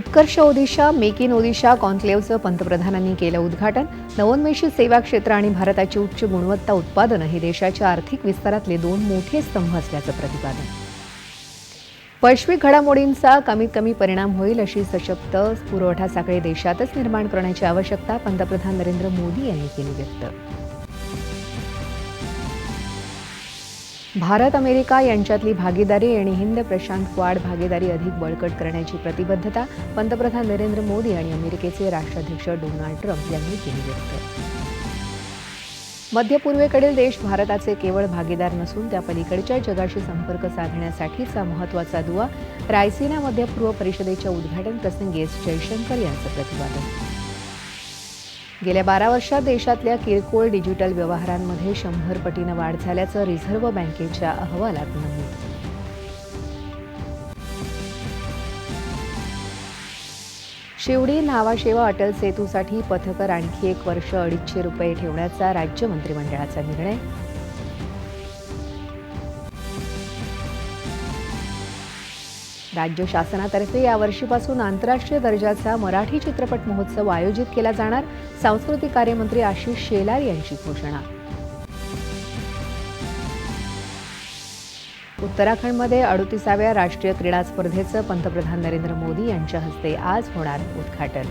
Utkarsh Odisha make in Odisha कॉन्क्लेव्हचं पंतप्रधानांनी केलं उद्घाटन. नवोन्मेषी सेवा क्षेत्र आणि भारताची उच्च गुणवत्ता उत्पादनं हे देशाच्या आर्थिक विस्तारातले दोन मोठे स्तंभ असल्याचं प्रतिपादन. वैश्विक घडामोडींचा कमीत कमी परिणाम होईल अशी सशक्त पुरवठा साखळी देशातच निर्माण करण्याची आवश्यकता पंतप्रधान नरेंद्र मोदी यांनी केली व्यक्त. भारत अमेरिका यांच्यातली भागीदारी आणि हिंद प्रशांत क्वाड भागीदारी अधिक बळकट करण्याची प्रतिबद्धता पंतप्रधान नरेंद्र मोदी आणि अमेरिकेचे राष्ट्राध्यक्ष डोनाल्ड ट्रम्प यांनी केली व्यक्त. मध्य पूर्वेकडील देश भारताचे केवळ भागीदार नसून त्या पलीकडच्या जगाशी संपर्क साधण्यासाठीचा महत्त्वाचा दुवा रायसिना मध्य पूर्व परिषदेच्या उद्घाटन प्रसंगी जयशंकर यांचं प्रतिपादन. गेल्या 12 वर्षात देशातल्या किरकोळ डिजिटल व्यवहारांमध्ये 100 पटीनं वाढ झाल्याचं रिझर्व्ह बँकेच्या अहवालात नमूद. शिवडी नावाशेवा अटल सेतूसाठी पथकर आणखी 1 वर्ष ₹250 ठेवण्याचा राज्य मंत्रिमंडळाचा निर्णय. राज्य शासनातर्फे यावर्षीपासून आंतरराष्ट्रीय दर्जाचा मराठी चित्रपट महोत्सव आयोजित केला जाणार. सांस्कृतिक कार्यमंत्री आशिष शेलार यांची घोषणा. उत्तराखंडमध्ये 38व्या राष्ट्रीय क्रीडा स्पर्धेचं पंतप्रधान नरेंद्र मोदी यांच्या हस्ते आज होणार उद्घाटन.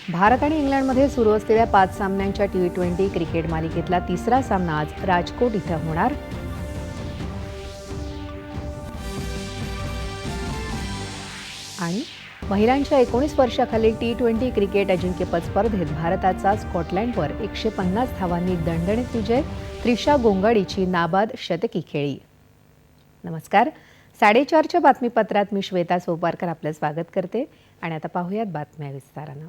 भारत आणि इंग्लंडमध्ये सुरू असलेल्या 5 सामन्यांच्या T20 क्रिकेट मालिकेतला तिसरा सामना आज राजकोट इथं होणार. आणि महिलांच्या 19 वर्षाखालील T20 क्रिकेट अजिंक्यपद स्पर्धेत भारताचा स्कॉटलंडवर 150 धावांनी दणदणीत विजय. त्रिशा गोंगाडीची नाबाद शतकी खेळी. नमस्कार, 4:30च्या बातमीपत्रात मी श्वेता सोपारकर आपलं स्वागत करते आणि आता पाहूयात बातम्या विस्तारानं.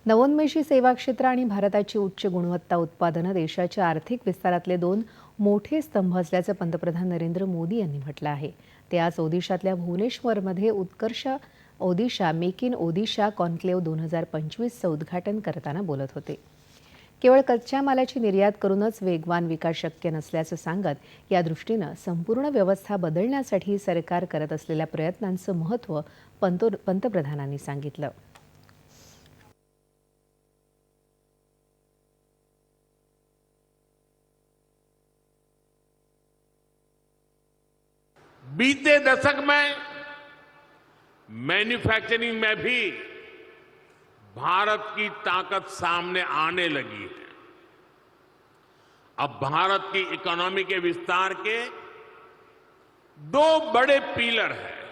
नवोन्मेषी सेवा क्षेत्र आणि भारताची उच्च गुणवत्ता उत्पादनं देशाच्या आर्थिक विस्तारातले दोन मोठे स्तंभ असल्याचं पंतप्रधान नरेंद्र मोदी यांनी म्हटलं आहे. ते आज ओदिशातल्या भुवनेश्वरमध्ये Utkarsh Odisha make in Odisha conclave 2025चं उद्घाटन करताना बोलत होते. केवळ कच्च्या मालाची निर्यात करूनच वेगवान विकास शक्य नसल्याचं सांगत या दृष्टीनं संपूर्ण व्यवस्था बदलण्यासाठी सरकार करत असलेल्या प्रयत्नांचं महत्त्व पंतप्रधानांनी सांगितलं. बीते दशक में मैन्युफैक्चरिंग में भी भारत की ताकत सामने आने लगी है. अब भारत की इकोनॉमी के विस्तार के 2 बड़े पिलर हैं.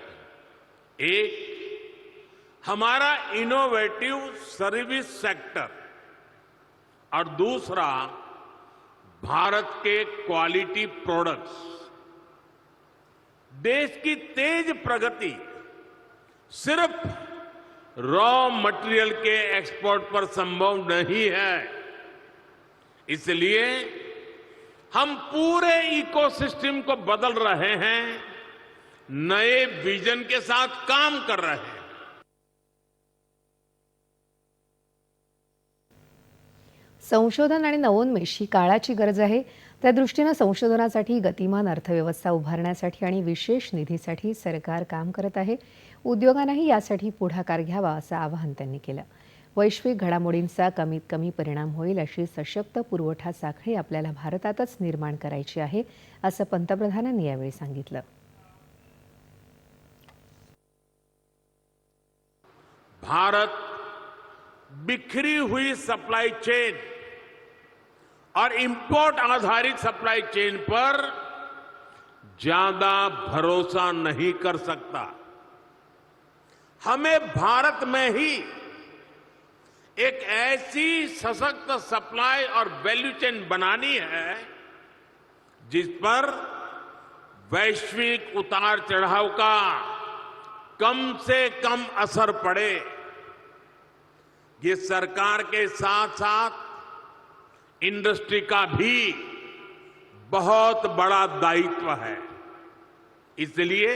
एक हमारा इनोवेटिव सर्विस सेक्टर और दूसरा भारत के क्वालिटी प्रोडक्ट्स. देश की तेज प्रगति सिर्फ रॉ मटेरियल के एक्सपोर्ट पर संभव नहीं है. इसलिए हम पूरे इकोसिस्टम को बदल रहे हैं, नए विजन के साथ काम कर रहे हैं. संशोधन आणि नवोन्मेष ही काळाची गरज आहे. त्या दृष्टीनं संशोधनासाठी गतिमान अर्थव्यवस्था उभारण्यासाठी आणि विशेष निधीसाठी सरकार काम करत आहे. उद्योगांनाही यासाठी पुढाकार घ्यावा असं आवाहन त्यांनी केलं. वैश्विक घडामोडींचा कमीत कमी परिणाम होईल अशी सशक्त पुरवठा साखळी आपल्याला भारतातच निर्माण करायची आहे असं पंतप्रधानांनी यावेळी सांगितलं. भारत बिखरी हुई सप्लाई चेन और इंपोर्ट आधारित सप्लाई चेन पर ज्यादा भरोसा नहीं कर सकता. हमें भारत में ही एक ऐसी सशक्त सप्लाई और वैल्यू चेन बनानी है जिस पर वैश्विक उतार चढ़ाव का कम से कम असर पड़े. ये सरकार के साथ साथ इंडस्ट्री का भी बहुत बड़ा दायित्व है. इसलिए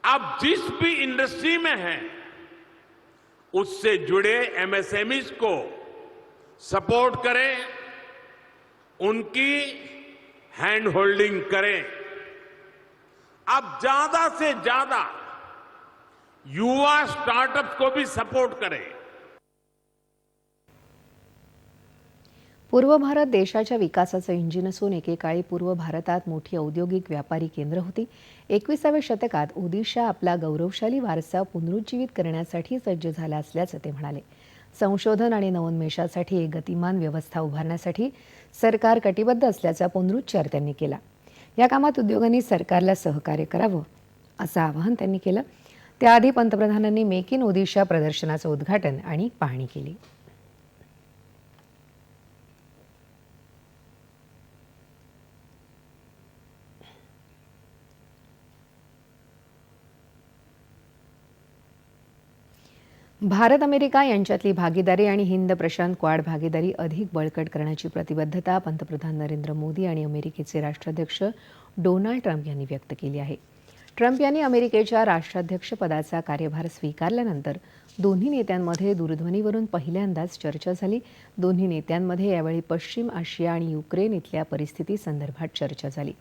आप जिस भी इंडस्ट्री में हैं, उससे जुड़े एमएसएमईज को सपोर्ट करें, उनकी हैंड होल्डिंग करें. आप ज्यादा से ज्यादा युवा स्टार्टअप को भी सपोर्ट करें। पूर्व भारत देशाच्या विकासाचं इंजिन असून एकेकाळी पूर्व भारतात मोठी औद्योगिक व्यापारी केंद्र होती। 21व्या शतकात ओदिशा आपला गौरवशाली वारसा पुनरुज्जीवित करण्यासाठी सज्ज झाला असल्याचं ते म्हणाले। संशोधन आणि नवोन्मेषासाठी एक गतिमान व्यवस्था उभारण्यासाठी सरकार कटिबद्ध असल्याचा पुनरुच्चार त्यांनी केला। या कामात उद्योगांनी सरकारला सहकार्य करावं असं आवाहन त्यांनी केलं। त्याआधी पंतप्रधानांनी मेक इन ओदिशा प्रदर्शनाचं उद्घाटन आणि पाहणी केली। भारत अमेरिका यांच्यातली भागीदारी आणि हिंद प्रशांत क्वाड भागीदारी अधिक बळकट करण्याची प्रतिबद्धता पंतप्रधान नरेंद्र मोदी आणि अमेरिकेचे राष्ट्राध्यक्ष डोनाल्ड ट्रम्प यांनी व्यक्त केली आहे। ट्रम्प यांनी अमेरिकेच्या राष्ट्राध्यक्षपदाचा कार्यभार स्वीकारल्यानंतर दोन्ही नेत्यांमध्ये दूरध्वनीवरून पहिल्यांदाच चर्चा झाली। दोन्ही नेत्यांमध्ये यावेळी पश्चिम आशिया आणि युक्रेन इथल्या परिस्थितीसंदर्भात चर्चा झाली।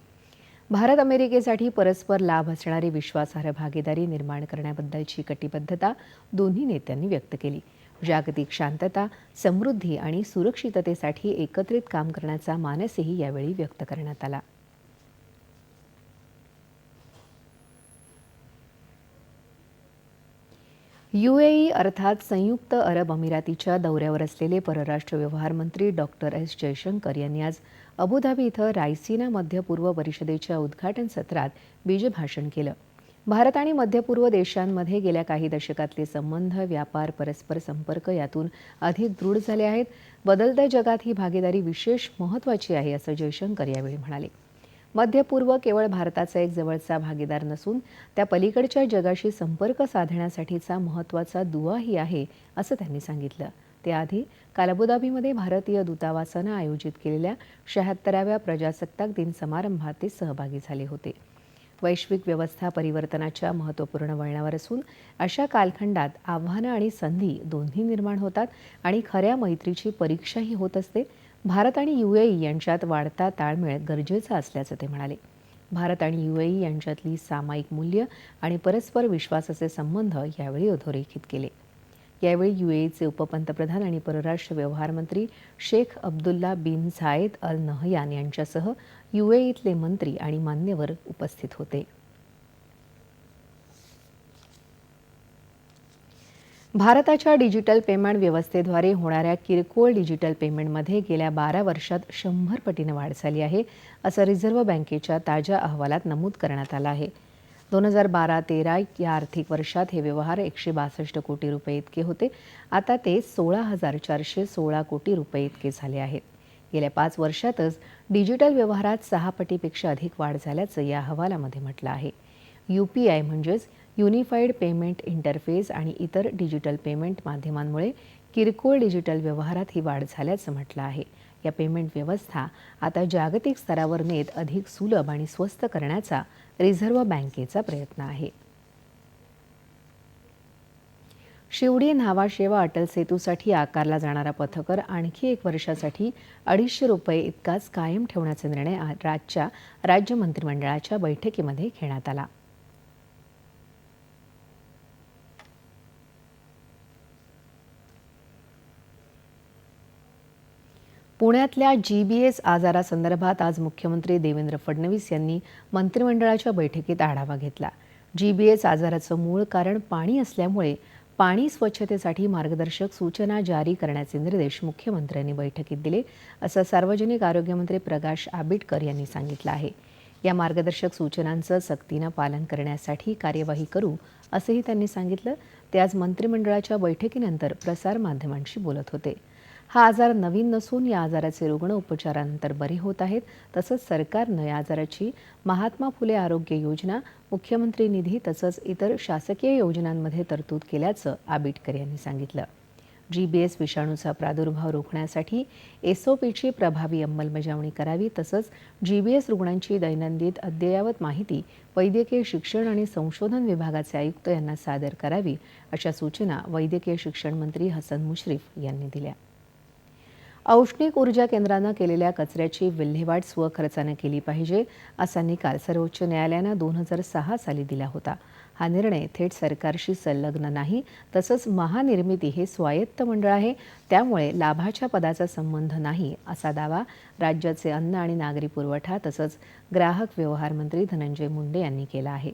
भारत अमेरिकेसाठी परस्पर लाभ असणारी विश्वासार्ह भागीदारी निर्माण करण्याबद्दलची कटिबद्धता दोन्ही नेत्यांनी व्यक्त केली। जागतिक शांतता, समृद्धी आणि सुरक्षिततेसाठी एकत्रित काम करण्याचा मानसही यावेळी व्यक्त करण्यात आला। UAE अर्थात संयुक्त अरब अमिरातीच्या दौऱ्यावर असलेले परराष्ट्र व्यवहार मंत्री डॉक्टर एस जयशंकर यांनी आज अबुधाबी इथं रायसिना मध्य पूर्व परिषदेच्या उद्घाटन सत्रात बीजभाषण केलं। भारत आणि मध्य पूर्व देशांमध्ये गेल्या काही दशकातले संबंध, व्यापार, परस्पर संपर्क यातून अधिक दृढ झाले आहेत। बदलत्या जगात ही भागीदारी विशेष महत्त्वाची आहे असं जयशंकर यावेळी म्हणाले। मध्य पूर्व केवळ भारताचा एक जवळचा भागीदार नसून त्या पलीकडच्या जगाशी संपर्क साधण्यासाठीचा महत्त्वाचा दुवाही आहे असं त्यांनी सांगितलं। त्याआधी काल अबुधाबीमध्ये भारतीय दूतावासानं आयोजित केलेल्या 76व्या प्रजासत्ताक दिन समारंभात ते सहभागी झाले होते। वैश्विक व्यवस्था परिवर्तनाच्या महत्त्वपूर्ण वळणावर असून अशा कालखंडात आव्हानं आणि संधी दोन्ही निर्माण होतात आणि खऱ्या मैत्रीची परीक्षाही होत असते। भारत आणि UAE यांच्यात वाढता ताळमेळ गरजेचा असल्याचं ते म्हणाले। भारत आणि UAE यांच्यातली सामायिक मूल्य आणि परस्पर विश्वासाचे संबंध यावेळी अधोरेखित केले। यावेळी UAEचे उपपंतप्रधान आणि परराष्ट्र व्यवहार मंत्री शेख अब्दुल्ला बिन झायेद अल नहयान यांच्यासह UAEतले मंत्री आणि मान्यवर उपस्थित होते। भारताच्या डिजिटल पेमेंट व्यवस्थेद्वारे होणाऱ्या किरकोळ डिजिटल पेमेंटमध्ये गेल्या 12 वर्षात 100 पटीने वाढ झाली आहे असं रिझर्व्ह बँकेच्या ताज्या अहवालात नमूद करण्यात आलं आहे। 2012-13 या आर्थिक वर्षात हे व्यवहार 162 कोटी रुपये इतके होते। आता ते 16,416 कोटी रुपये इतके झाले आहेत। गेल्या 5 वर्षातच डिजिटल व्यवहारात 6 पटीपेक्षा अधिक वाढ झाल्याचं या अहवालामध्ये म्हटलं आहे। UPI म्हणजेच युनिफाईड पेमेंट इंटरफेस आणि इतर डिजिटल पेमेंट माध्यमांमुळे किरकोळ डिजिटल व्यवहारात ही वाढ झाल्याचं म्हटलं आहे। या पेमेंट व्यवस्था आता जागतिक स्तरावर नेत अधिक सुलभ आणि स्वस्त करण्याचा रिझर्व्ह बँकेचा प्रयत्न आहे। शिवडी न्हावा अटल सेतूसाठी आकारला जाणारा पथकर आणखी 1 वर्षासाठी 250 रुपये इतकाच कायम ठेवण्याचा निर्णय आजच्या राज्य मंत्रिमंडळाच्या बैठकीमध्ये घेण्यात आला। पुण्यातल्या GBS आजारासंदर्भात आज मुख्यमंत्री देवेंद्र फडणवीस यांनी मंत्रिमंडळाच्या बैठकीत आढावा घेतला। GBS आजाराचं मूळ कारण पाणी असल्यामुळे पाणी स्वच्छतेसाठी मार्गदर्शक सूचना जारी करण्याचे निर्देश मुख्यमंत्र्यांनी बैठकीत दिले असं सार्वजनिक आरोग्य मंत्री प्रकाश आंबेडकर यांनी सांगितलं आहे। या मार्गदर्शक सूचनांचं सक्तीनं पालन करण्यासाठी कार्यवाही करू असंही त्यांनी सांगितलं। ते आज मंत्रिमंडळाच्या बैठकीनंतर प्रसार माध्यमांशी बोलत होते। हा आजार नवीन नसून या आजाराचे रुग्ण उपचारानंतर बरे होत आहेत। तसंच सरकारनं या आजाराची महात्मा फुले आरोग्य योजना, मुख्यमंत्री निधी तसंच इतर शासकीय योजनांमध्ये तरतूद केल्याचं आंबेडकर यांनी सांगितलं। GBS विषाणूचा प्रादुर्भाव रोखण्यासाठी SOPची प्रभावी अंमलबजावणी करावी तसंच GBS रुग्णांची दैनंदिन अद्ययावत माहिती वैद्यकीय शिक्षण आणि संशोधन विभागाचे आयुक्त यांना सादर करावी अशा सूचना वैद्यकीय शिक्षण मंत्री हसन मुश्रीफ यांनी दिल्या। औष्णिक ऊर्जा केंद्रानं केलेल्या कचऱ्याची विल्हेवाट स्वखर्चानं केली पाहिजे असा निकाल सर्वोच्च न्यायालयानं 2006 साली दिला होता. हा निर्णय थेट सरकारशी संलग्न नाही, तसंच महानिर्मिती हे स्वायत्त मंडळ आहे, त्यामुळे लाभाच्या पदाचा संबंध नाही असा दावा राज्याचे अन्न आणि नागरी पुरवठा तसंच ग्राहक व्यवहार मंत्री धनंजय मुंडे यांनी केला आहे.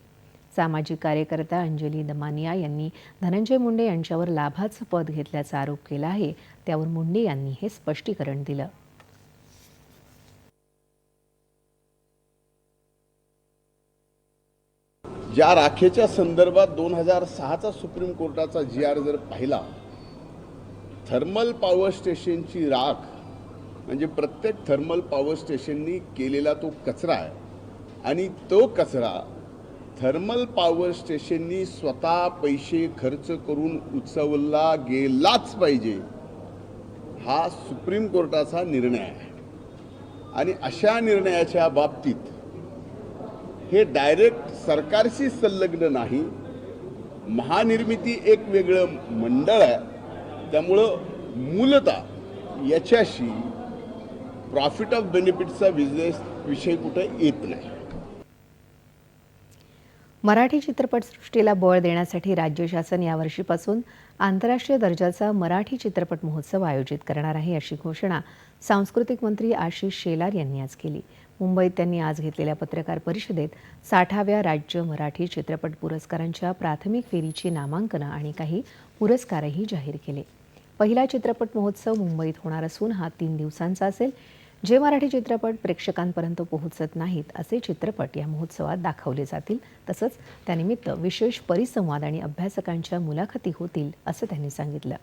सामाजिक कार्यकर्ता अंजली दमानिया यांनी धनंजय मुंडे यांच्यावर लाभाचं पद घेतल्याचा आरोप केला आहे. त्यावर मुंडे यांनी हे स्पष्टीकरण दिलं. ज्या राखेच्या संदर्भात 2006चा सुप्रीम कोर्टाचा GR जर पाहिला, थर्मल पॉवर स्टेशनची राख म्हणजे प्रत्येक थर्मल पॉवर स्टेशननी केलेला तो कचरा आहे आणि तो कचरा थर्मल पॉवर स्टेशननी स्वतः पैसे खर्च करून उचलला गेलाच पाहिजे, हा सुप्रीम कोर्टाचा निर्णय आहे. आणि अशा निर्णयाच्या बाबतीत हे डायरेक्ट सरकारशी संलग्न नाही, महानिर्मिती एक वेगळं मंडळ आहे, त्यामुळं मूलतः याच्याशी प्रॉफिट ऑफ बेनिफिटचा बिझनेस विषय कुठं येत नाही. मराठी चित्रपटसृष्टीला बळ देण्यासाठी राज्य शासन यावर्षीपासून आंतरराष्ट्रीय दर्जाचा मराठी चित्रपट महोत्सव आयोजित करणार आहे, अशी घोषणा सांस्कृतिक मंत्री आशिष शेलार यांनी आज केली. मुंबईत त्यांनी आज घेतलेल्या पत्रकार परिषदेत 60व्या राज्य मराठी चित्रपट पुरस्कारांच्या प्राथमिक फेरीची नामांकनं आणि काही पुरस्कारही जाहीर केले. पहिला चित्रपट महोत्सव मुंबईत होणार असून हा 3 दिवसांचा असेल. जे मराठी चित्रपट प्रेक्षकांपर्यंत पोहोचत नाहीत असे चित्रपट या महोत्सवात दाखवले जातील. तसंच त्यानिमित्त विशेष परिसंवाद आणि अभ्यासकांच्या मुलाखती होतील, असं त्यांनी सांगितलं.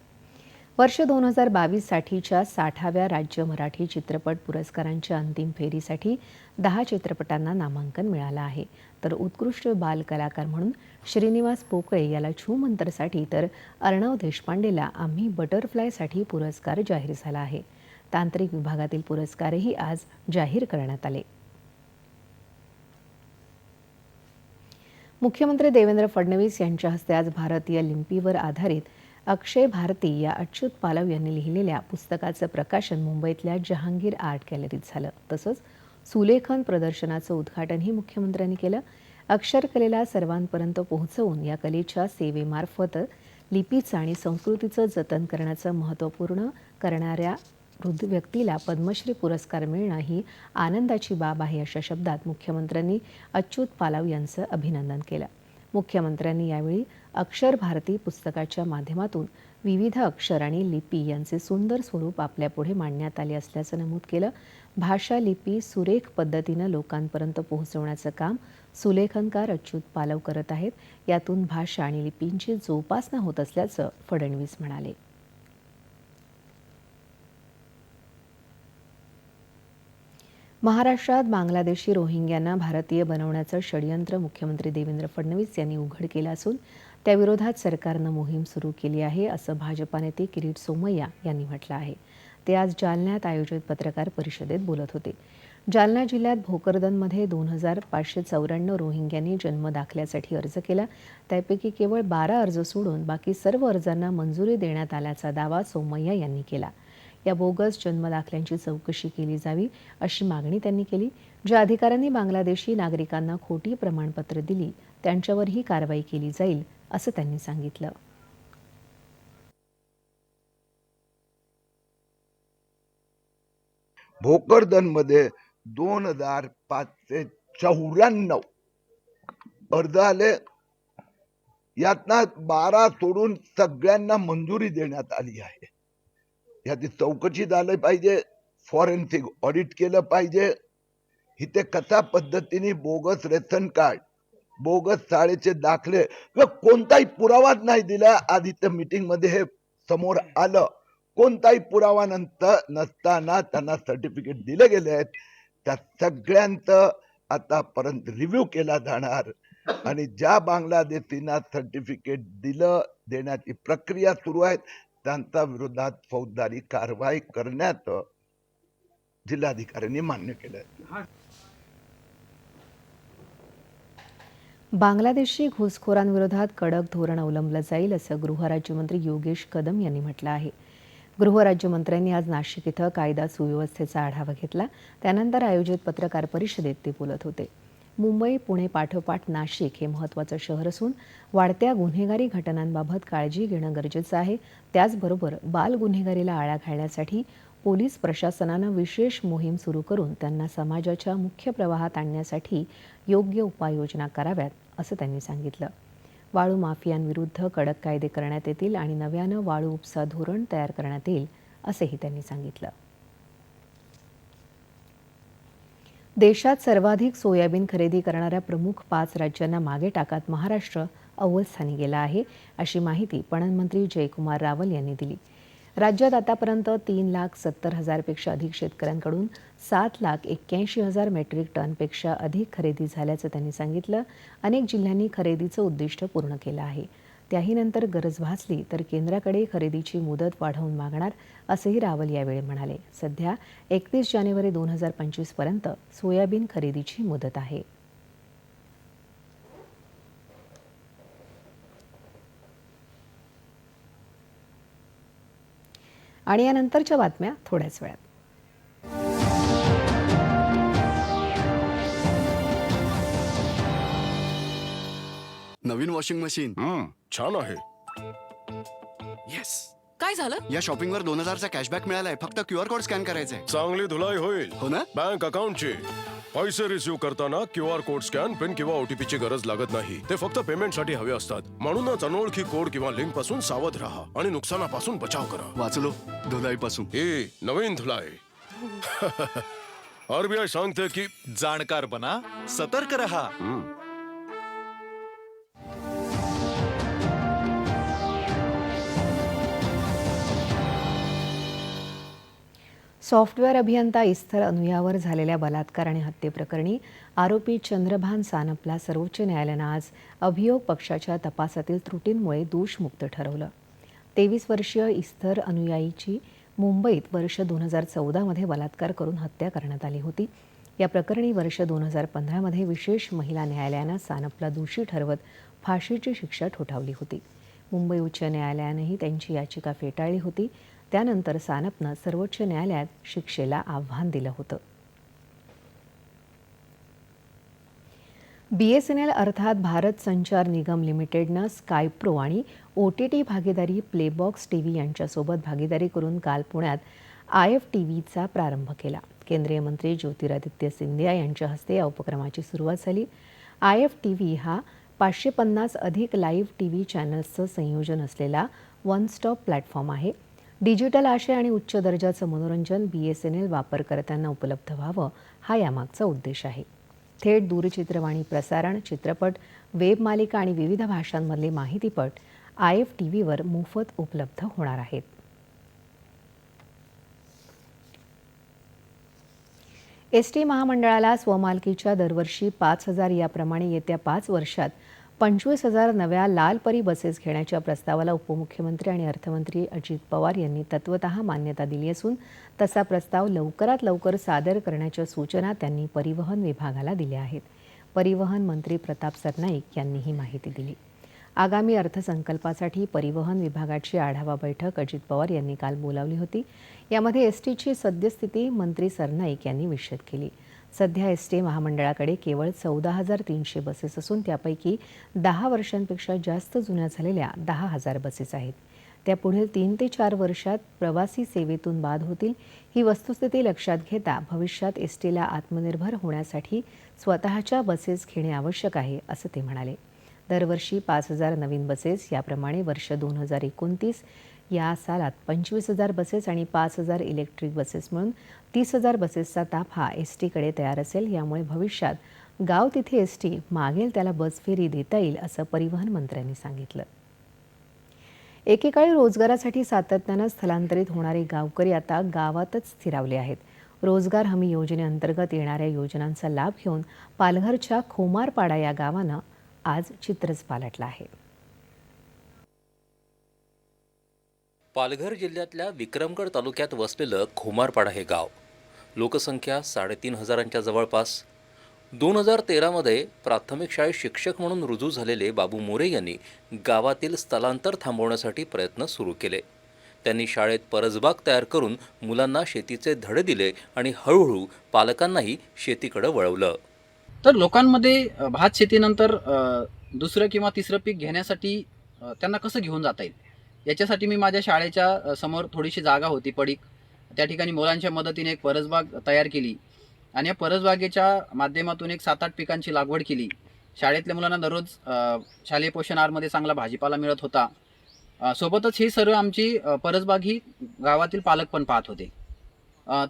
वर्ष 2022साठीच्या 60व्या राज्य मराठी चित्रपट पुरस्कारांच्या अंतिम फेरीसाठी 10 चित्रपटांना नामांकन मिळालं आहे. तर उत्कृष्ट बाल कलाकार म्हणून श्रीनिवास पोकळे याला छूमंतरसाठी तर अर्णव देशपांडेला आम्ही बटरफ्लायसाठी पुरस्कार जाहीर झाला आहे. तांत्रिक विभागातील पुरस्कारही आज जाहीर करण्यात आले. मुख्यमंत्री देवेंद्र फडणवीस यांच्या हस्ते आज भारतीय लिपीवर आधारित अक्षय भारती या अच्युत पालव यांनी लिहिलेल्या पुस्तकाचं प्रकाशन मुंबईतल्या जहांगीर आर्ट गॅलरीत झालं. तसंच सुलेखन प्रदर्शनाचं उद्घाटनही मुख्यमंत्र्यांनी केलं. अक्षरकलेला सर्वांपर्यंत पोहोचवून या कलेच्या सेवेमार्फत लिपीचं आणि संस्कृतीचं जतन करण्याचं महत्त्वपूर्ण करणाऱ्या वृद्ध व्यक्तीला पद्मश्री पुरस्कार मिळणं ही आनंदाची बाब आहे, अशा शब्दात मुख्यमंत्र्यांनी अच्युत पालव यांचं अभिनंदन केलं. मुख्यमंत्र्यांनी यावेळी अक्षर भारती पुस्तकाच्या माध्यमातून विविध अक्षर आणि लिपी यांचे सुंदर स्वरूप आपल्यापुढे मांडण्यात आले असल्याचं नमूद केलं. भाषा लिपी सुरेख पद्धतीनं लोकांपर्यंत पोहोचवण्याचं काम सुलेखनकार अच्युत पालव करत आहेत. यातून भाषा आणि लिपींची जोपासना होत असल्याचं फडणवीस म्हणाले. महाराष्ट्रात बांगलादेशी रोहिंग्यांना भारतीय बनवण्याचं षडयंत्र मुख्यमंत्री देवेंद्र फडणवीस यांनी उघड केलं असून त्याविरोधात सरकारनं मोहीम सुरू केली आहे, असं भाजपा नेते किरीट सोमय्या यांनी म्हटलं आहे. ते आज जालन्यात आयोजित पत्रकार परिषदेत बोलत होते. जालना जिल्ह्यात भोकरदनमध्ये 2594 रोहिंग्यांनी जन्म दाखल्यासाठी अर्ज केला. त्यापैकी केवळ 12 अर्ज सोडून बाकी सर्व अर्जांना मंजुरी देण्यात आल्याचा दावा सोमय्या यांनी केला. या बोगस जन्मदाखल्यांची चौकशी केली जावी अशी मागणी त्यांनी केली. ज्या अधिकाऱ्यांनी बांगलादेशी नागरिकांना खोटी प्रमाणपत्र दिली त्यांच्यावरही कारवाई केली जाईल, असं त्यांनी सांगितलं. भोकरदनमध्ये 2005 ते 94 अर्ज आले. यातना 12 सोडून सगळ्यांना मंजुरी देण्यात आली आहे. याची चौकशी झाली पाहिजे, फॉरेन्सिक ऑडिट केलं पाहिजे. इथे कशा पद्धतीने बोगस रेशन कार्ड, बोगस शाळेचे दाखले किंवा कोणताही पुरावाच नाही दिला. आज इथे मीटिंग मध्ये हे समोर आलं. कोणताही पुरावा नसताना त्यांना सर्टिफिकेट दिले गेले आहेत. त्या सगळ्यांचं आतापर्यंत रिव्ह्यू केला जाणार आणि ज्या बांगलादेशींना सर्टिफिकेट देण्याची प्रक्रिया सुरू आहे त्यांच्या विरोधात फौजदारी कारवाई करण्यात जिल्हाधिकाऱ्यांनी मान्य केलं. बांगलादेशी घुसखोरांविरोधात कडक धोरण अवलंबलं जाईल, असं गृहराज्यमंत्री योगेश कदम यांनी म्हटलं आहे. गृहराज्यमंत्र्यांनी आज नाशिक इथं कायदा सुव्यवस्थेचा आढावा घेतला. त्यानंतर आयोजित पत्रकार परिषदेत ते बोलत होते. मुंबई, पुणे पाठोपाठ नाशिक हे महत्त्वाचं शहर असून वाढत्या गुन्हेगारी घटनांबाबत काळजी घेणं गरजेचं आहे. त्याचबरोबर बाल गुन्हेगारीला आळा घालण्यासाठी पोलीस प्रशासनानं विशेष मोहीम सुरू करून त्यांना समाजाच्या मुख्य प्रवाहात आणण्यासाठी योग्य उपाययोजना कराव्यात, असं त्यांनी सांगितलं. वाळू माफियांविरुद्ध कडक कायदे करण्यात येतील आणि नव्यानं वाळू उपसा धोरण तयार करण्यात येईल, असंही त्यांनी सांगितलं. देशात सर्वाधिक सोयाबीन खरेदी करणाऱ्या प्रमुख 5 राज्यांना मागे टाकत महाराष्ट्र अव्वल स्थानी गेला आहे, अशी माहिती पणन मंत्री जयकुमार रावल यांनी दिली. राज्यात आतापर्यंत 3,70,000 पेक्षा अधिक शेतकऱ्यांकडून 7,81,000 मेट्रिक टनपेक्षा अधिक खरेदी झाल्याचं त्यांनी सांगितलं. अनेक जिल्ह्यांनी खरेदीचं उद्दिष्ट पूर्ण केलं आहे. त्याही नंतर गरज भासली तर केंद्राकडे खरेदीची मुदत वाढवून मागणार, असंही रावल यावेळी म्हणाले. सध्या 31 जानेवारी 2025 पर्यंत सोयाबीन खरेदीची मुदत आहे. आणि यानंतरच्या बातम्या थोड्याच वेळात. नवीन वॉशिंग मशीन छान आहे. येस. काय झालं? या शॉपिंगवर 2000चा कॅशबॅक मिळालाय. फक्त QR कोड स्कॅन करायचा आहे. चांगली धुलाई होईल. हो ना? बँक अकाउंटची पैसे रिसीव्ह करताना QR कोड स्कॅन, पिन किंवा OTP ची गरज लागत नाही. ते फक्त पेमेंटसाठी हवे असतात. म्हणूनच अनोळखी कोड किंवा लिंक पासून सावध राहा आणि नुकसानापासून बचाव करा. वाचलो धुलाई पासून. ही नवीन धुलाई. RBI सांगते की जाणकार बना, सतर्क रहा. सॉफ्टवेअर अभियंता इस्थर अनुयावर झालेल्या बलात्कार आणि हत्येप्रकरणी आरोपी चंद्रभान सानपला सर्वोच्च न्यायालयानं आज अभियोग पक्षाच्या तपासातील त्रुटींमुळे दोषमुक्त ठरवलं. 23 वर्षीय इस्थर अनुयायीची मुंबईत वर्ष 2014मध्ये बलात्कार करून हत्या करण्यात आली होती. या प्रकरणी वर्ष 2015मध्ये विशेष महिला न्यायालयानं सानपला दोषी ठरवत फाशीची शिक्षा ठोठावली होती. मुंबई उच्च न्यायालयानंही त्यांची याचिका फेटाळली होती. त्यानंतर सानपनं सर्वोच्च न्यायालयात शिक्षेला आव्हान दिलं होतं. BSNL अर्थात भारत संचार निगम लिमिटेडनं स्कायप्रो आणि OTT भागीदारी प्लेबॉक्स TV यांच्यासोबत भागीदारी करून काल पुण्यात IFTVचा प्रारंभ केला. केंद्रीय मंत्री ज्योतिरादित्य सिंधिया यांच्या हस्ते या उपक्रमाची सुरुवात झाली. IFTV हा 550 अधिक लाईव्ह TV चॅनल्सचं संयोजन असलेला वन स्टॉप प्लॅटफॉर्म आहे. डिजिटल आशय आणि उच्च दर्जाचं मनोरंजन BSNL वापरकर्त्यांना उपलब्ध व्हावं, हा यामागचा उद्देश आहे. थेट दूरचित्रवाणी प्रसारण, चित्रपट, वेब मालिका आणि विविध भाषांमधले माहितीपट IFTVवर मोफत उपलब्ध होणार आहेत. ST महामंडळाला स्वमालकीच्या दरवर्षी 5,000 याप्रमाणे येत्या 5 वर्षात 25,000 नव्या लालपरी बसेस घेण्याच्या प्रस्तावाला उपमुख्यमंत्री आणि अर्थमंत्री अजित पवार यांनी तत्वतः मान्यता दिली असून तसा प्रस्ताव लवकरात लवकर सादर करण्याच्या सूचना त्यांनी परिवहन विभागाला दिल्या आहेत. परिवहन मंत्री प्रताप सरनाईक यांनी ही माहिती दिली. आगामी अर्थसंकल्पासाठी परिवहन विभागाची आढावा बैठक अजित पवार यांनी काल बोलावली होती. यामध्ये STची सद्यस्थिती मंत्री सरनाईक यांनी विशद केली. सध्या ST महामंडळाकडे केवळ 14,300 बसेस असून त्यापैकी 10 वर्षांपेक्षा जास्त जुन्या झालेल्या 10,000 बसेस आहेत. त्या पुढील 3 ते 4 वर्षात प्रवासी सेवेतून बाद होतील. ही वस्तुस्थिती लक्षात घेता भविष्यात STला आत्मनिर्भर होण्यासाठी स्वतःच्या बसेस घेणे आवश्यक आहे, असं ते म्हणाले. दरवर्षी 5,000 नवीन बसेस, याप्रमाणे वर्ष 2029 या सालात 25,000 बसेस आणि 5,000 इलेक्ट्रिक बसेस मिळून 30,000 बसेसचा ताफ हा STकडे तयार असेल. यामुळे भविष्यात गाव तिथे ST मागेल त्याला बस फेरी देता येईल, असं परिवहन मंत्र्यांनी सांगितलं. एकेकाळी रोजगारासाठी सातत्यानं स्थलांतरित होणारे गावकरी आता गावातच स्थिरावले आहेत. रोजगार हमी योजनेअंतर्गत येणाऱ्या योजनांचा लाभ घेऊन पालघरच्या खोमारपाडा या गावानं आज चित्रच पालटलं आहे. पालघर जिल्ह्यातल्या विक्रमगड तालुक्यात वसलेलं खोमारपाडा हे गाव लोकसंख्या 3,500च्या जवळपास. 2013मध्ये प्राथमिक शाळेत शिक्षक म्हणून रुजू झालेले बाबू मोरे यांनी गावातील स्थलांतर थांबवण्यासाठी प्रयत्न सुरू केले. त्यांनी शाळेत परसबाग तयार करून मुलांना शेतीचे धडे दिले आणि हळूहळू पालकांनाही शेतीकडे वळवलं. तर लोकांमध्ये भात शेतीनंतर दुसरं किंवा तिसरं पीक घेण्यासाठी त्यांना कसं घेऊन जाता येईल याच्यासाठी मी माझ्या शाळेच्या समोर थोडीशी जागा होती पडीक, त्या ठिकाणी मुलांच्या मदतीने एक परसबाग तयार केली आणि या परसबागेच्या माध्यमातून एक 7-8 पिकांची लागवड केली. शाळेतल्या मुलांना दररोज शालेय पोषण आहारमध्ये चांगला भाजीपाला मिळत होता. सोबतच ही सर्व आमची परसबाग ही गावातील पालक पण पाहत होते.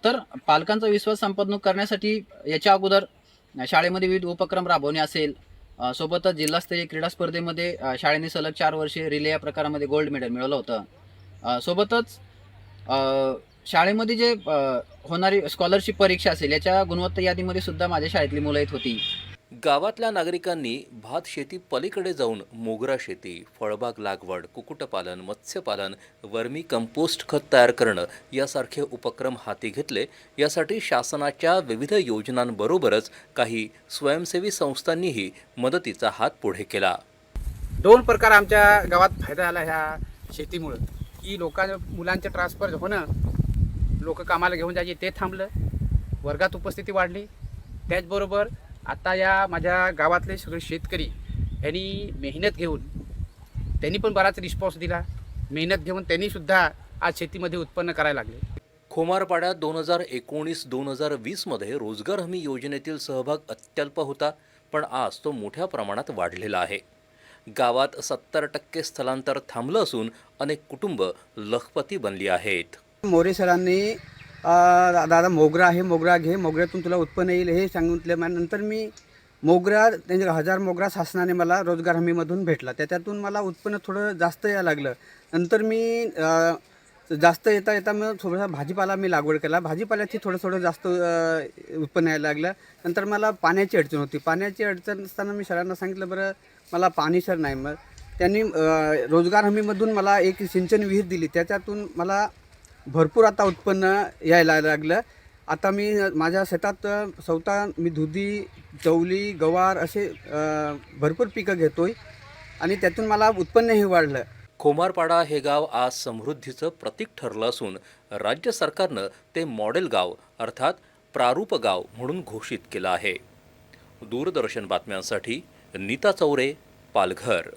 तर पालकांचा विश्वास संपादन करण्यासाठी याच्या अगोदर शाळेमध्ये विविध उपक्रम राबवणे असेल, सोबतच जिल्हास्तरीय क्रीडा स्पर्धेमध्ये शाळेने सलग 4 वर्षे रिले या प्रकारामध्ये गोल्ड मेडल मिळवलं होतं. सोबतच शाळेमध्ये जे होणारी स्कॉलरशिप परीक्षा असेल याच्या गुणवत्ता यादीमध्ये सुद्धा माझ्या शाळेतली मुलं येत होती. गावातल्या नागरिकांनी भात शेती पलीकडे जाऊन मोगरा शेती, फळबाग लागवड, कुक्कुटपालन, मत्स्यपालन, वर्मी कंपोस्ट खत तयार करणं यासारखे उपक्रम हाती घेतले. यासाठी शासनाच्या विविध योजनांबरोबरच काही स्वयंसेवी संस्थांनीही मदतीचा हात पुढे केला. 2 प्रकार आमच्या गावात फायदा झाला ह्या शेतीमुळं, की मुलांचं ट्रान्सफर होणं, लोक कामाला घेऊन जायचे ते थांबलं, वर्गात उपस्थिती वाढली. त्याचबरोबर आता या माझ्या गावातले सगळे शेतकरी यांनी मेहनत घेऊन त्यांनी पण बराच रिस्पॉन्स दिला. मेहनत घेऊन त्यांनीसुद्धा आज शेतीमध्ये उत्पन्न करायला लागले. खोमारपाड्यात 2019-2020 मध्ये रोजगार हमी योजनेतील सहभाग अत्यल्प होता, पण आज तो मोठ्या प्रमाणात वाढलेला आहे. गावात 70% स्थलांतर थांबलं असून अनेक कुटुंब लखपती बनली आहेत. मोरे सरांनी दादा मोगरा आहे, मोगरा घे, मोगऱ्यातून तुला उत्पन्न येईल हे सांगितलं. नंतर मी मोगरा, त्यांचे 1000 मोगरा शासनाने मला रोजगार हमीमधून भेटला. त्याच्यातून मला उत्पन्न थोडं जास्त यायला लागलं. नंतर मी जास्त येता मग थोडासा भाजीपाला मी लागवड केला. भाजीपाल्याची थोडं जास्त उत्पन्न यायला लागलं. नंतर मला पाण्याची अडचण होती. पाण्याची अडचण असताना मी सरांना सांगितलं, बरं मला पाणी सर नाही. मग त्यांनी रोजगार हमीमधून मला एक सिंचन विहीर दिली. त्याच्यातून मला भरपूर आता उत्पन्न यायला लागलं. आता मी माझ्या शेतात स्वतः मी दुधी, चवली, गवार असे भरपूर पिकं घेतो आहे आणि त्यातून मला उत्पन्नही वाढलं. खोमारपाडा हे गाव आज समृद्धीचं प्रतीक ठरलं असून राज्य सरकारनं ते मॉडेल गाव अर्थात प्रारूप गाव म्हणून घोषित केलं आहे. दूरदर्शन बातम्यांसाठी नीता चौरे, पालघर.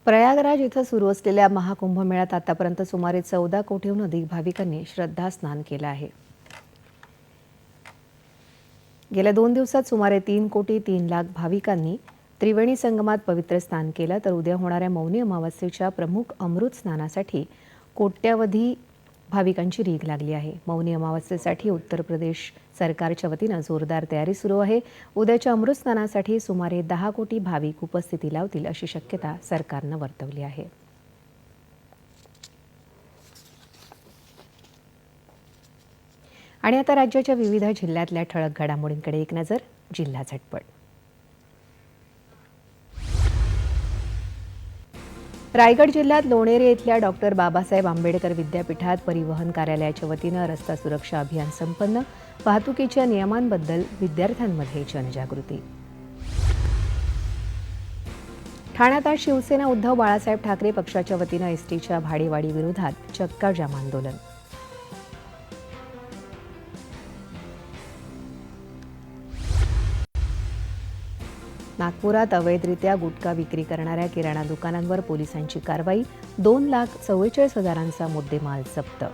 प्रयागराज इथं सुरू असलेल्या महाकुंभमेळ्यात आतापर्यंत सुमारे 14 कोटीहून अधिक भाविकांनी श्रद्धास्नान केलं आहे. गेल्या 2 दिवसात सुमारे 3 कोटी 3 लाख भाविकांनी त्रिवेणी संगमात पवित्र स्नान केलं. तर उद्या होणाऱ्या मौनी अमावस्येच्या प्रमुख अमृत स्नानासाठी कोट्यावधी भाविकांची रीघ लागली आहे. मौनी अमावस्येसाठी उत्तर प्रदेश सरकारच्या वतीनं जोरदार तयारी सुरू आहे. उद्याच्या अमृत स्नानासाठी सुमारे 10 कोटी भाविक उपस्थिती लावतील अशी शक्यता सरकारनं वर्तवली आहे. आणि आता राज्याच्या विविध जिल्ह्यातल्या ठळक घडामोडींकडे एक नजर. जिल्हा झटपट. रायगड जिल्ह्यात लोणेरे इथल्या डॉक्टर बाबासाहेब आंबेडकर विद्यापीठात परिवहन कार्यालयाच्या वतीनं रस्ता सुरक्षा अभियान संपन्न. वाहतुकीच्या नियमांबद्दल विद्यार्थ्यांमध्ये जनजागृती. ठाण्यात आज शिवसेना उद्धव बाळासाहेब ठाकरे पक्षाच्या वतीनं एसटीच्या भाडेवाढी विरोधात चक्काजाम आंदोलन. नागपुरात अवैधरित्या गुटखा विक्री करणाऱ्या किराणा दुकानांवर पोलिसांची कारवाई. 2,44,000चा मुद्देमाल जप्त.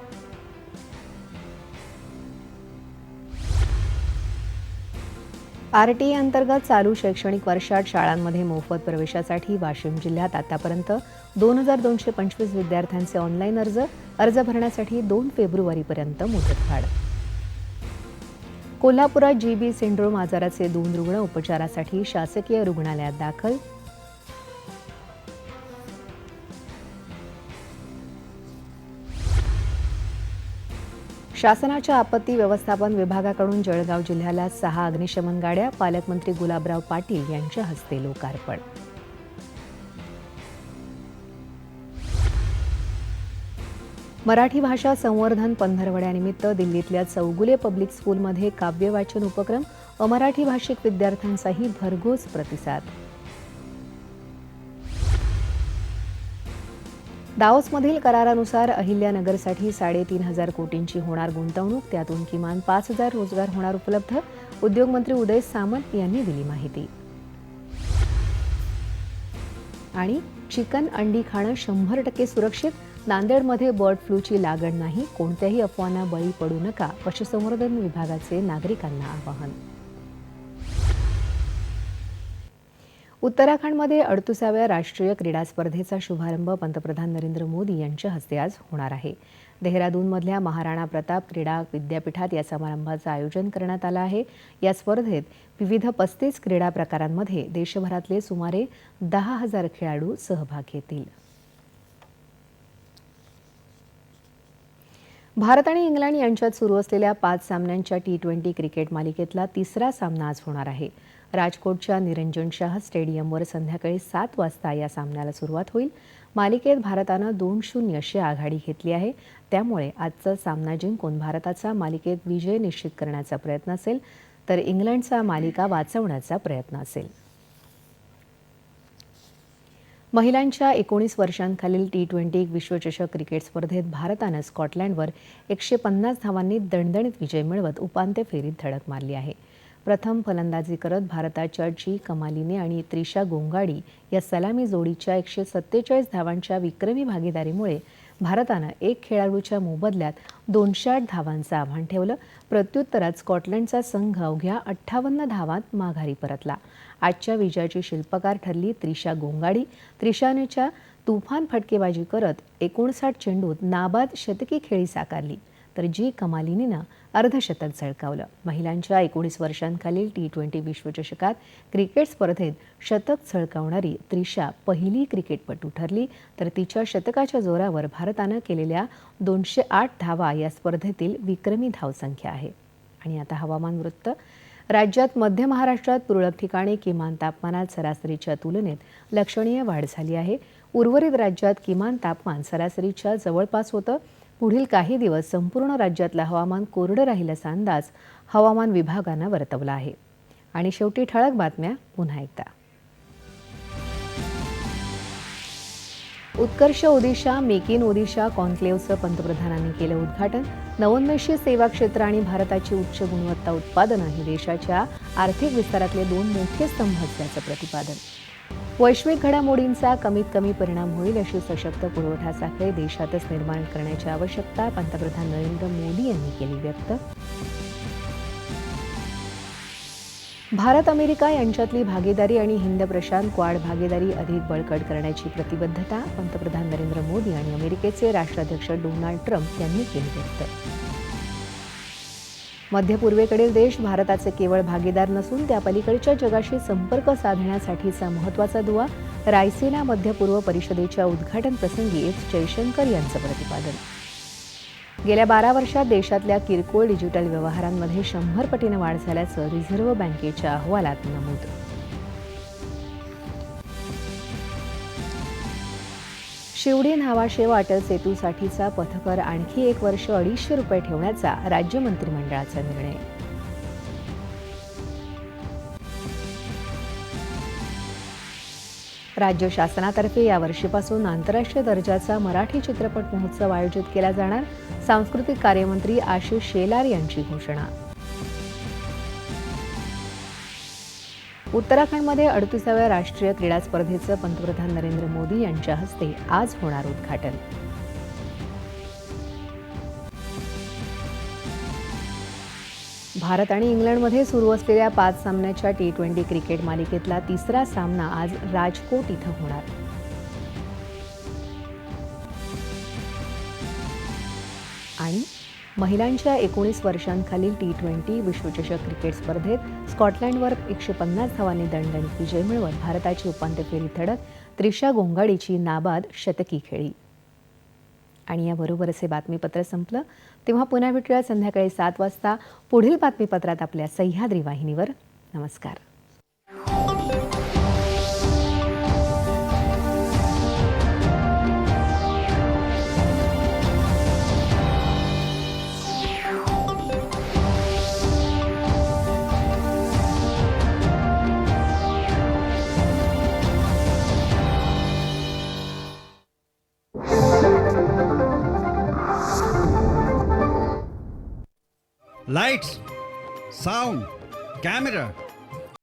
आरटीई अंतर्गत चालू शैक्षणिक वर्षात शाळांमध्ये मोफत प्रवेशासाठी वाशिम जिल्ह्यात आतापर्यंत 2,225 विद्यार्थ्यांचे ऑनलाईन अर्ज भरण्यासाठी 2 फेब्रुवारीपर्यंत मुदतवाढ. कोल्हापुरात जीबी सिंड्रोम आजाराचे 2 रुग्ण उपचारासाठी शासकीय रुग्णालयात दाखल. शासनाच्या आपत्ती व्यवस्थापन विभागाकडून जळगाव जिल्ह्याला 6 अग्निशमन गाड्या. पालकमंत्री गुलाबराव पाटील यांच्या हस्ते लोकार्पण. मराठी भाषा संवर्धन पंधरवड्यानिमित्त दिल्लीतल्या चौगुले पब्लिक स्कूलमध्ये काव्यवाचन उपक्रम. अमराठी भाषिक विद्यार्थ्यांचाही भरघोस प्रतिसाद. दाओसमधील करारानुसार अहिल्यानगरसाठी 3,500 कोटींची होणार गुंतवणूक, त्यातून किमान 5,000 रोजगार होणार उपलब्ध. उद्योगमंत्री उदय सामंत यांनी दिली माहिती. आणि चिकन अंडी खाणं 100% सुरक्षित. नांदेडमध्ये बर्ड फ्लूची लागण नाही, कोणत्याही अफवांना बळी पडू नका, पशुसंवर्धन विभागाचे नागरिकांना आवाहन. उत्तराखंडमध्ये 38व्या राष्ट्रीय क्रीडा स्पर्धेचा शुभारंभ पंतप्रधान नरेंद्र मोदी यांच्या हस्ते आज होणार आहे. देहरादूनमधल्या महाराणा प्रताप क्रीडा विद्यापीठात या समारंभाचं आयोजन करण्यात आलं आहे. या स्पर्धेत विविध 35 क्रीडा प्रकारांमध्ये देशभरातले सुमारे 10,000 खेळाडू सहभाग घेतील. भारत आणि इंग्लंड यांच्यात सुरू असलेल्या 5 सामन्यांच्या T20 क्रिकेट मालिकेतला तिसरा सामना आज होणार आहे. राजकोटच्या निरंजन शाह स्टेडियमवर संध्याकाळी 7 वाजता या सामन्याला सुरुवात होईल. मालिकेत भारतानं 2-0 अशी आघाडी घेतली आहे. त्यामुळे आजचा सामना जिंकून भारताचा मालिकेत विजय निश्चित करण्याचा प्रयत्न असेल, तर इंग्लंडचा मालिका वाचवण्याचा प्रयत्न असेल. महिलांच्या 19 वर्षांखालील T20 विश्वचषक क्रिकेट स्पर्धेत भारतानं स्कॉटलंडवर 150 धावांनी दणदणीत विजय मिळवत उपांत्य फेरीत धडक मारली आहे. प्रथम फलंदाजी करत भारताच्या जी कमालीने आणि त्रिशा गोंगाडी या सलामी जोडीच्या 147 धावांच्या विक्रमी भागीदारीमुळे भारतानं एक खेळाडूच्या मोबदल्यात 208 धावांचं आव्हान ठेवलं. प्रत्युत्तरात स्कॉटलंडचा संघ अवघ्या 58 धावांत माघारी परतला. आजच्या विजयाची शिल्पकार ठरली त्रिशा गोंगाडी. त्रिशानेच्या तुफान फटकेबाजी करत 59 चेंडूत नाबाद शतकी खेळी साकारली, तर जी कमालिनीनं अर्धशतक झळकावलं. महिलांच्या 19 वर्षांखालील T20 विश्वचषकात क्रिकेट स्पर्धेत शतक झळकावणारी त्रिशा पहिली क्रिकेटपटू ठरली, तर तिच्या शतकाच्या जोरावर भारतानं केलेल्या 208 धावा या स्पर्धेतील विक्रमी धावसंख्या आहे. आणि आता हवामान वृत्त. राज्यात मध्य महाराष्ट्रात तुरळक ठिकाणी किमान तापमानात सरासरीच्या तुलनेत लक्षणीय वाढ झाली आहे. उर्वरित राज्यात किमान तापमान सरासरीच्या जवळपास होतं. पुढील काही दिवस संपूर्ण राज्यातलं हवामान कोरडं राहील असा अंदाज हवामान विभागानं वर्तवला आहे. आणि शेवटी ठळक बातम्या पुन्हा एकदा. उत्कर्ष ओदिशा मेक इन ओदिशा कॉन्क्लेव्हचं पंतप्रधानांनी केलं उद्घाटन. नवोन्मेषी सेवा क्षेत्र आणि भारताची उच्च गुणवत्ता उत्पादनं ही देशाच्या आर्थिक विस्तारातले 2 मोठे स्तंभ असल्याचं प्रतिपादन. वैश्विक घडामोडींचा कमीत कमी परिणाम होईल अशी सशक्त पुरवठा साखळी देशातच निर्माण करण्याची आवश्यकता पंतप्रधान नरेंद्र मोदी यांनी केली व्यक्त. भारत अमेरिका यांच्यातली भागीदारी आणि हिंद प्रशांत क्वाड भागीदारी अधिक बळकट करण्याची प्रतिबद्धता पंतप्रधान नरेंद्र मोदी आणि अमेरिकेचे राष्ट्राध्यक्ष डोनाल्ड ट्रम्प यांनी केली व्यक्त. मध्य पूर्वेकडील देश भारताचे केवळ भागीदार नसून त्या पलीकडच्या जगाशी संपर्क साधण्यासाठीचा महत्त्वाचा दुवा. रायसीना मध्य पूर्व परिषदेच्या उद्घाटन प्रसंगी एस जयशंकर यांचं प्रतिपादन. गेल्या 12 वर्षात देशातल्या किरकोळ डिजिटल व्यवहारांमध्ये 100 पटीनं वाढ झाल्याचं रिझर्व्ह बँकेच्या अहवालात नमूद. शिवडी न्हावाशेवा अटल सेतूसाठीचा पथकर आणखी 1 वर्ष 250 रुपये ठेवण्याचा राज्य मंत्रिमंडळाचा निर्णय. राज्य शासनातर्फे यावर्षीपासून आंतरराष्ट्रीय दर्जाचा मराठी चित्रपट महोत्सव आयोजित केला जाणार. सांस्कृतिक कार्यमंत्री आशिष शेलार यांची घोषणा. उत्तराखंडमध्ये 38व्या राष्ट्रीय क्रीडा स्पर्धेचं पंतप्रधान नरेंद्र मोदी यांच्या हस्ते आज होणार उद्घाटन. भारत आणि इंग्लंडमध्ये सुरू असलेल्या 5 सामन्याच्या T20 क्रिकेट मालिकेतला तिसरा सामना आज राजकोट इथं होणार. आणि महिलांच्या 19 वर्षांखालील T20 विश्वचषक क्रिकेट स्पर्धेत स्कॉटलंडवर 150 धावांनी दणदणीत विजय मिळवत भारताची उपांत्य फेरीत धडक. त्रिशा गोंगाडीची नाबाद शतकी खेळी. आणि याबरोबरच हे बातमीपत्र संपलं. तेव्हा पुन्हा भेटूया संध्याकाळी 7 वाजता पुढील बातमीपत्रात आपल्या सह्याद्री वाहिनीवर. नमस्कार. Lights, sound, camera,